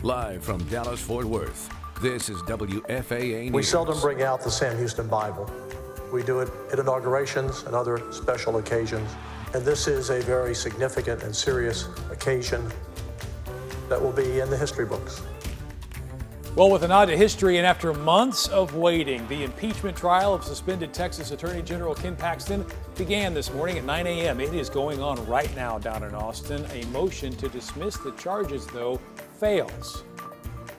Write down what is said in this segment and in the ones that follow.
Live from Dallas-Fort Worth, this is WFAA News. We seldom bring out the Sam Houston Bible. We do it at inaugurations and other special occasions. And this is a very significant and serious occasion that will be in the history books. Well, with a nod to history and after months of waiting, the impeachment trial of suspended Texas Attorney General Ken Paxton began this morning at 9 a.m. It is going on right now down in Austin. A motion to dismiss the charges, though, fails.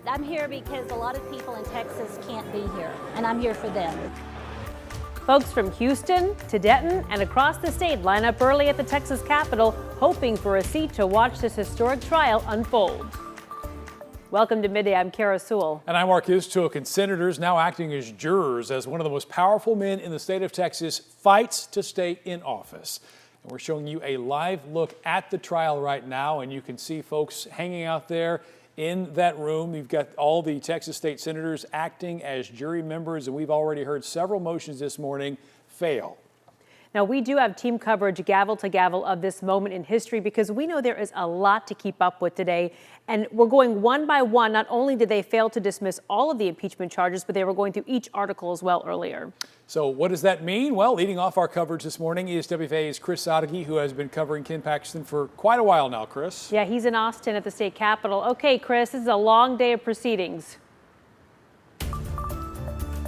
I'm here because a lot of people in Texas can't be here, and I'm here for them. Folks from Houston to Denton and across the state line up early at the Texas Capitol, hoping for a seat to watch this historic trial unfold. Welcome to Midday. I'm Kara Sewell. And I'm Mark Istook, and senators now acting as jurors as one of the most powerful men in the state of Texas fights to stay in office. And we're showing you a live look at the trial right now, and you can see folks hanging out there in that room. You've got all the Texas state senators acting as jury members, and we've already heard several motions this morning fail. Now, we do have team coverage gavel to gavel of this moment in history because we know there is a lot to keep up with today. And we're going one by one. Not only did they fail to dismiss all of the impeachment charges, but they were going through each article as well earlier. So what does that mean? Well, leading off our coverage this morning is WFAA's Chris Sadeghi, who has been covering Ken Paxton for quite a while now, Chris. Yeah, he's in Austin at the state capitol. Okay, Chris, this is a long day of proceedings.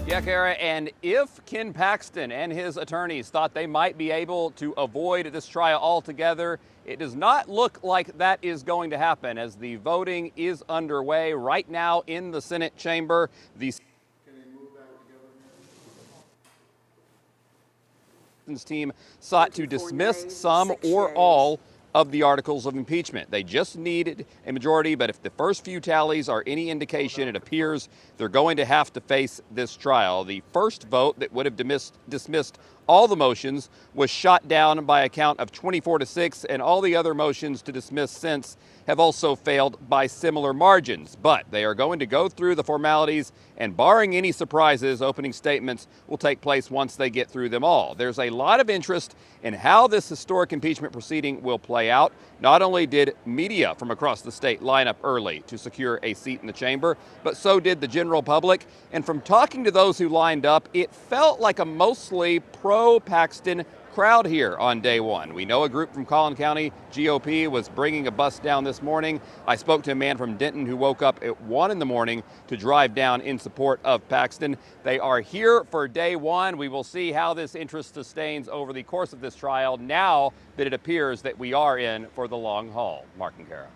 Yeah, Kara, and if Ken Paxton and his attorneys thought they might be able to avoid this trial altogether, it does not look like that is going to happen as the voting is underway right now in the Senate chamber. The team sought to dismiss some or all of the articles of impeachment. They just needed a majority, but if the first few tallies are any indication, it appears they're going to have to face this trial. The first vote that would have dismissed all the motions was shot down by a count of 24-6, and all the other motions to dismiss since have also failed by similar margins. But they are going to go through the formalities, and barring any surprises, opening statements will take place once they get through them all. There's a lot of interest in how this historic impeachment proceeding will play out. Not only did media from across the state line up early to secure a seat in the chamber, but so did the general public. And from talking to those who lined up, it felt like a mostly pro-Paxton crowd here on day one. We know a group from Collin County GOP was bringing a bus down this morning. I spoke to a man from Denton who woke up at 1 in the morning to drive down in support of Paxton. They are here for day one. We will see how this interest sustains over the course of this trial now that it appears that we are in for the long haul. Mark and Kara.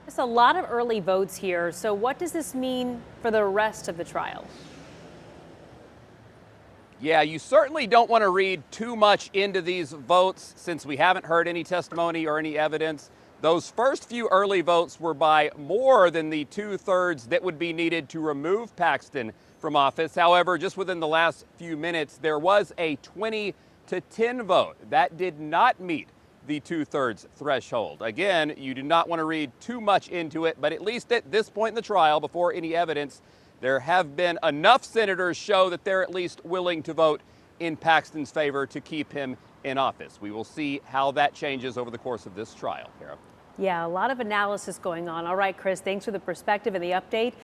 There's a lot of early votes here. So what does this mean for the rest of the trial? Yeah, you certainly don't want to read too much into these votes since we haven't heard any testimony or any evidence. Those first few early votes were by more than the 2/3 that would be needed to remove Paxton from office. However, just within the last few minutes, there was a 20-10 vote. That did not meet the 2/3 threshold. Again, you do not want to read too much into it, but at least at this point in the trial, before any evidence, there have been enough senators show that they're at least willing to vote in Paxton's favor to keep him in office. We will see how that changes over the course of this trial, Kara. Yeah, a lot of analysis going on. All right, Chris, thanks for the perspective and the update.